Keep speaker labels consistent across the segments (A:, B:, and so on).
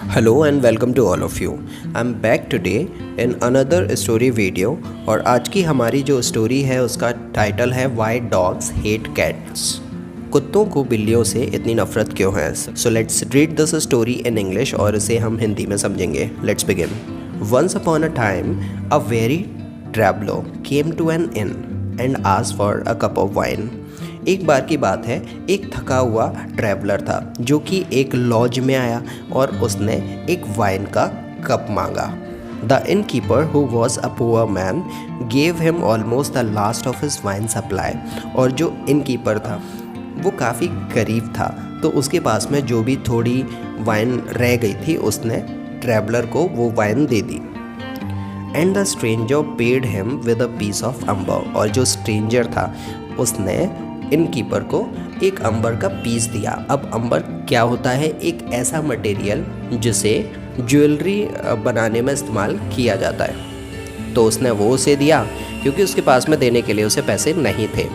A: Hello and welcome to all of you. I'm back today in another story video और आज की हमारी जो स्टोरी है उसका टाइटल है Why Dogs Hate Cats. कुत्तों को बिल्लियों से इतनी नफरत क्यों है? So let's read this story in English और इसे हम हिंदी में समझेंगे. Let's begin. Once upon a time, a weary traveler came to an inn and asked for a cup of wine. एक बार की बात है, एक थका हुआ ट्रैवलर था जो कि एक लॉज में आया और उसने एक वाइन का कप मांगा. The in keeper who was a poor man gave him almost the last of his wine supply. और जो इन कीपर था वो काफ़ी गरीब था, तो उसके पास में जो भी थोड़ी वाइन रह गई थी उसने ट्रैवलर को वो वाइन दे दी. And the stranger paid him with a piece of amber. और जो स्ट्रेंजर था उसने इन कीपर को एक अंबर का पीस दिया. अब अंबर क्या होता है? एक ऐसा मटेरियल जिसे ज्वेलरी बनाने में इस्तेमाल किया जाता है. तो उसने वो उसे दिया क्योंकि उसके पास में देने के लिए उसे पैसे नहीं थे.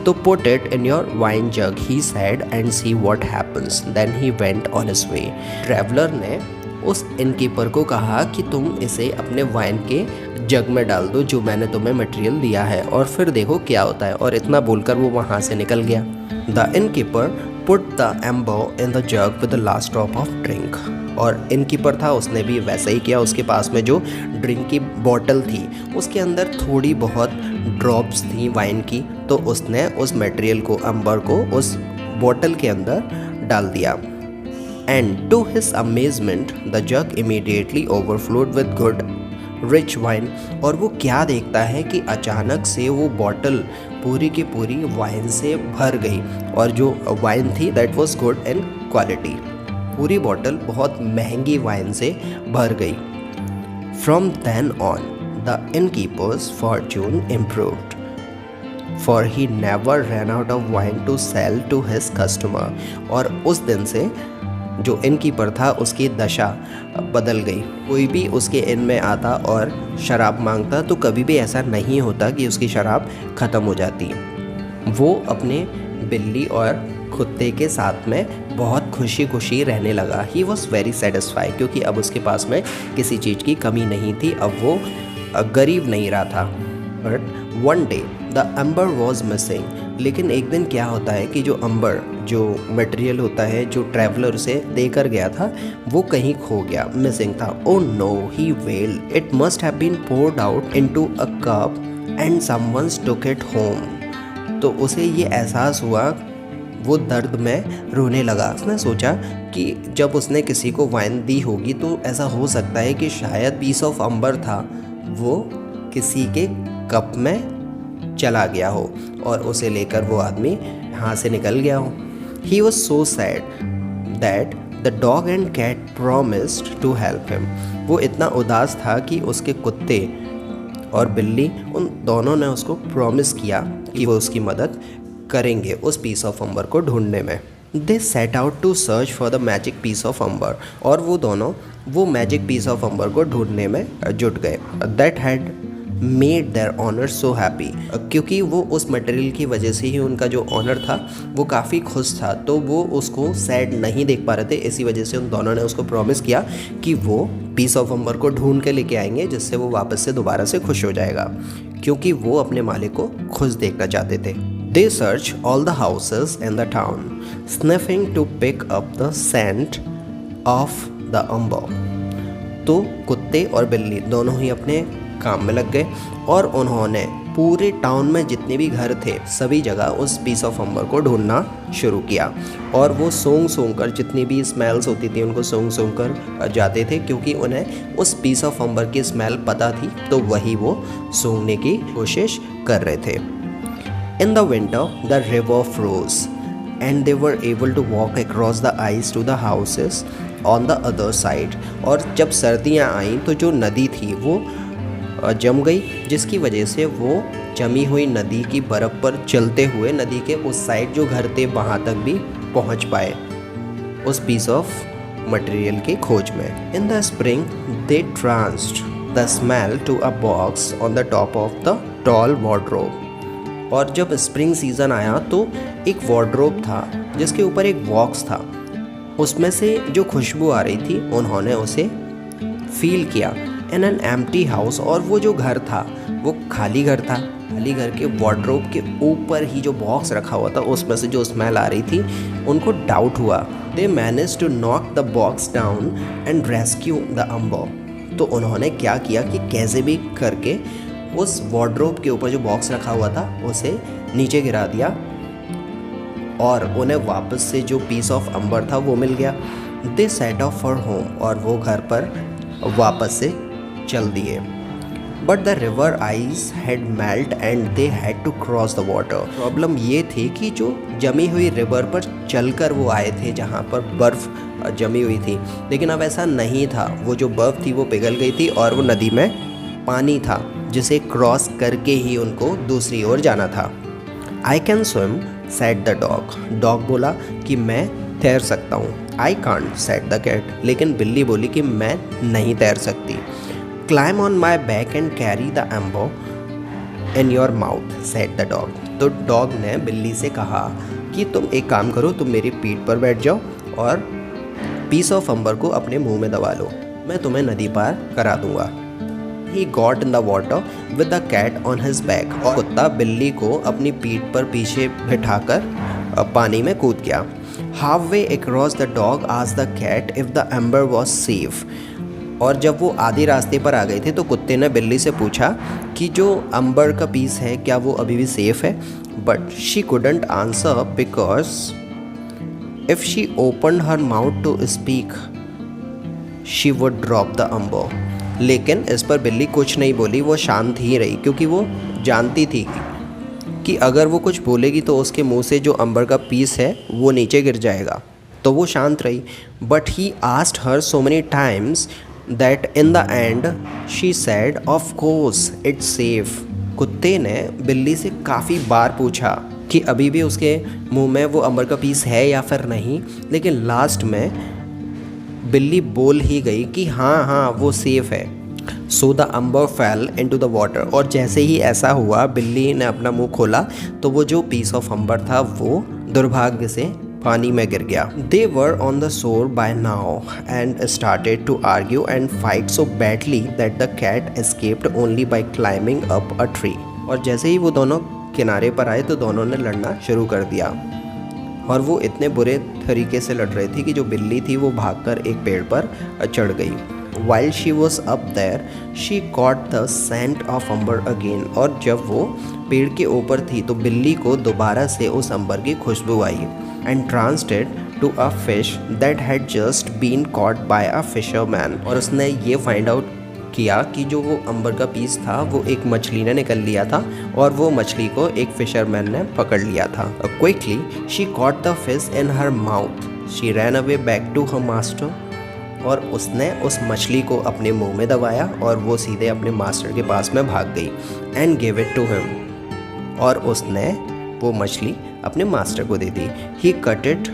A: तो put it in your wine jug he said and see what happens. Then he went on his way. Traveller ने उस इनकीपर को कहा कि तुम इसे अपने वाइन के जग में डाल दो जो मैंने तुम्हें मटेरियल दिया है और फिर देखो क्या होता है. और इतना बोलकर वो वहाँ से निकल गया. The innkeeper put the amber in the jug with the last drop of drink. और इनकीपर था उसने भी वैसा ही किया. उसके पास में जो ड्रिंक की बॉटल थी उसके अंदर थोड़ी बहुत ड्रॉप्स थी वाइन की, तो उसने उस मटेरियल को एम्बर को उस बॉटल के अंदर डाल दिया. And to his amazement, the jug immediately overflowed with good, rich wine. और वो क्या देखता है कि अचानक से वो बॉटल पूरी की पूरी वाइन से भर गई. और जो वाइन थी that was good in quality. पूरी बॉटल बहुत महंगी वाइन से भर गई. From then on, the innkeeper's fortune improved, for he never ran out of wine to sell to his customer. और उस दिन से जो इनकीपर था उसकी दशा बदल गई. कोई भी उसके इन में आता और शराब मांगता तो कभी भी ऐसा नहीं होता कि उसकी शराब ख़त्म हो जाती. वो अपने बिल्ली और कुत्ते के साथ में बहुत खुशी खुशी रहने लगा. ही वॉज वेरी सेटिस्फाइड क्योंकि अब उसके पास में किसी चीज़ की कमी नहीं थी. अब वो गरीब नहीं रहा था. But one day the amber was missing. लेकिन एक दिन क्या होता है कि जो अंबर जो मटेरियल होता है जो ट्रैवलर उसे देकर गया था वो कहीं खो गया, मिसिंग था. Oh no, he wailed. It must have been poured out into a cup and someone's took it home. तो उसे ये एहसास हुआ, वो दर्द में रोने लगा. उसने सोचा कि जब उसने किसी को वाइन दी होगी तो ऐसा हो सकता है कि शायद पीस ऑफ अंबर था वो किसी के कप में चला गया हो और उसे लेकर वो आदमी यहाँ से निकल गया हो. He was so sad that the dog and cat promised to help him. वो इतना उदास था कि उसके कुत्ते और बिल्ली उन दोनों ने उसको प्रॉमिस किया कि वो उसकी मदद करेंगे उस पीस ऑफ अंबर को ढूंढने में. They set out to search for the magic piece of amber. और वो दोनों वो मैजिक पीस ऑफ अंबर को ढूंढने में जुट गए. That had made their owner so happy. क्योंकि वो उस मटेरियल की वजह से ही उनका जो ऑनर था वो काफ़ी खुश था, तो वो उसको सैड नहीं देख पा रहे थे. इसी वजह से उन दोनों ने उसको प्रॉमिस किया कि वो पीस ऑफ अंबर को ढूंढ के लेके आएंगे जिससे वो वापस से दोबारा से खुश हो जाएगा, क्योंकि वो अपने मालिक को खुश देखना चाहते थे. They search all the houses in the town, sniffing to pick up the scent of the amber. तो कुत्ते और बिल्ली दोनों ही अपने काम में लग गए और उन्होंने पूरे टाउन में जितने भी घर थे सभी जगह उस पीस ऑफ अंबर को ढूंढना शुरू किया. और वो सूंघ कर जितनी भी स्मेल्स होती थी उनको सूंघ कर जाते थे, क्योंकि उन्हें उस पीस ऑफ अंबर की स्मेल पता थी, तो वही वो सूंघने की कोशिश कर रहे थे. In the winter the river froze and they were able to walk across the ice to the houses on the other side. और जब सर्दियाँ आईं तो जो नदी थी वो जम गई, जिसकी वजह से वो जमी हुई नदी की बर्फ़ पर चलते हुए नदी के उस साइड जो घर थे वहाँ तक भी पहुँच पाए उस पीस ऑफ मटेरियल की खोज में. In the spring they traced the smell to a box on the top of the tall wardrobe. और जब स्प्रिंग सीज़न आया तो एक वार्डरोब था जिसके ऊपर एक बॉक्स था उसमें से जो खुशबू आ रही थी उन्होंने उसे फील किया इन एन एम्प्टी हाउस। और वो जो घर था वो खाली घर था। खाली घर के वार्डरोब के ऊपर ही जो बॉक्स रखा हुआ था उसमें से जो स्मेल आ रही थी, उनको डाउट हुआ। They manage to knock the box down and rescue the amber. तो उन्होंने क्या किया कि कैसे भी करके उस वार्डरोब के ऊपर जो बॉक्स रखा हुआ था उसे नीचे गिरा दिया और उन्हें वापस से जो पीस ऑफ अम्बर था वो मिल गया। They set off for home, और वो घर पर वापस से चल दिए। But the river ice had melt and they had to cross the water. Problem ये थी कि जो जमी हुई रिवर पर चलकर वो आए थे जहाँ पर बर्फ़ जमी हुई थी, लेकिन अब ऐसा नहीं था। वो जो बर्फ़ थी वो पिघल गई थी और वो नदी में पानी था जिसे क्रॉस करके ही उनको दूसरी ओर जाना था। I can swim said the dog. Dog बोला कि मैं तैर सकता हूँ। I can't said the cat. लेकिन बिल्ली बोली कि मैं नहीं तैर सकती। Climb on my back and carry the amber in your mouth said the dog. तो डॉग ने बिल्ली से कहा कि तुम एक काम करो, तुम मेरी पीठ पर बैठ जाओ और पीस ऑफ अम्बर को अपने मुंह में दबा लो, मैं तुम्हें नदी पार करा दूंगा। He got in the water with the cat on his back। और कुत्ता बिल्ली को अपनी पीठ पर पीछे बिठाकर पानी में कूद गया। Halfway across the dog asked the cat if the amber was safe। और जब वो आधे रास्ते पर आ गए थे तो कुत्ते ने बिल्ली से पूछा कि जो अंबर का पीस है क्या वो अभी भी सेफ है। But she couldn't answer because if she opened her mouth to speak she would drop the amber। लेकिन इस पर बिल्ली कुछ नहीं बोली, वो शांत ही रही क्योंकि वो जानती थी कि अगर वो कुछ बोलेगी तो उसके मुंह से जो अंबर का पीस है वो नीचे गिर जाएगा। तो वो शांत रही। But he asked her so many times that in the end she said of course it's safe. कुत्ते ने बिल्ली से काफ़ी बार पूछा कि अभी भी उसके मुंह में वो अंबर का पीस है या फिर नहीं, लेकिन लास्ट में बिल्ली बोल ही गई कि हाँ वो सेफ है। So the amber fell into the water. और जैसे ही ऐसा हुआ बिल्ली ने अपना मुंह खोला तो वो जो पीस ऑफ अम्बर था वो दुर्भाग्य से पानी में गिर गया। They were on the shore by now and started to argue and fight so badly that the cat escaped only by climbing up a tree. और जैसे ही वो दोनों किनारे पर आए तो दोनों ने लड़ना शुरू कर दिया और वो इतने बुरे तरीके से लड़ रही थी कि जो बिल्ली थी वो भागकर एक पेड़ पर चढ़ गई। While she was up there, she caught the scent of amber again। और जब वो पेड़ के ऊपर थी तो बिल्ली को दोबारा से उस अंबर की खुशबू आई। And tranced it to a fish that had just been caught by a fisherman। और उसने ये फाइंड आउट किया कि जो वो अंबर का पीस था वो एक मछली ने निकल लिया था और वो मछली को एक फिशरमैन ने पकड़ लिया था। Quickly she caught the fish in her mouth. She ran away back to her master. और उसने उस मछली को अपने मुंह में दबाया और वो सीधे अपने मास्टर के पास में भाग गई। And give it to him. और उसने वो मछली अपने मास्टर को दे दी। He cut it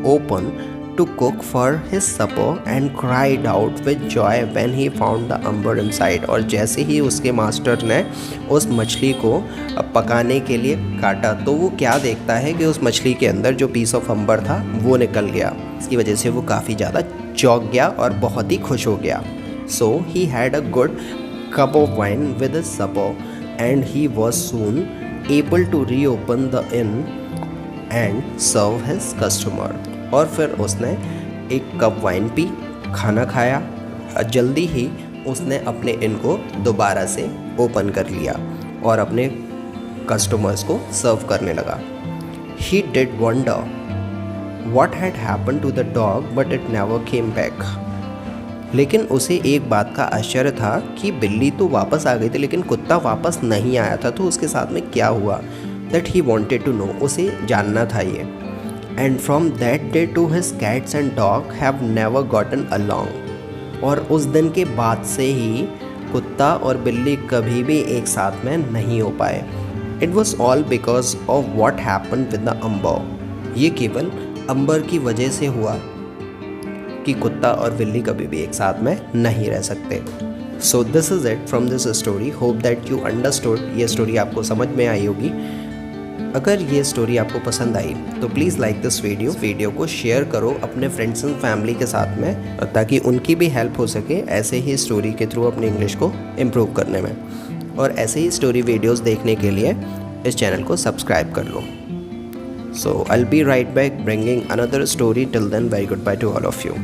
A: open to cook for his supper and cried out with joy when he found the amber inside। और जैसे ही उसके मास्टर ने उस मछली को पकाने के लिए काटा तो वो क्या देखता है कि उस मछली के अंदर जो पीस ऑफ अंबर था वो निकल गया। इसकी वजह से वो काफ़ी ज़्यादा चौंक गया और बहुत ही खुश हो गया। So he had a good cup of wine with his supper and he was soon able to reopen the inn and serve his customer। और फिर उसने एक कप वाइन पी, खाना खाया, जल्दी ही उसने अपने इन को दोबारा से ओपन कर लिया और अपने कस्टमर्स को सर्व करने लगा। He did wonder what had happen to the dog but it never came back. लेकिन उसे एक बात का आश्चर्य था कि बिल्ली तो वापस आ गई थी लेकिन कुत्ता वापस नहीं आया था। तो उसके साथ में क्या हुआ, that he wanted to know, उसे जानना था ये। And from that day to his cats and dog have never gotten along। और उस दिन के बाद से ही कुत्ता और बिल्ली कभी भी एक साथ में नहीं हो पाए। It was all because of what happened with the amber। ये केवल अंबर की वजह से हुआ कि कुत्ता और बिल्ली कभी भी एक साथ में नहीं रह सकते। So this is it from this story। Hope that you understood। ये स्टोरी आपको समझ में आई होगी। अगर ये स्टोरी आपको पसंद आई तो प्लीज़ लाइक दिस वीडियो को शेयर करो अपने फ्रेंड्स एंड फैमिली के साथ में, ताकि उनकी भी हेल्प हो सके ऐसे ही स्टोरी के थ्रू अपनी इंग्लिश को इम्प्रूव करने में। और ऐसे ही स्टोरी वीडियोस देखने के लिए इस चैनल को सब्सक्राइब कर लो। So I'll be right back bringing another story. Till then, very goodbye to all of you.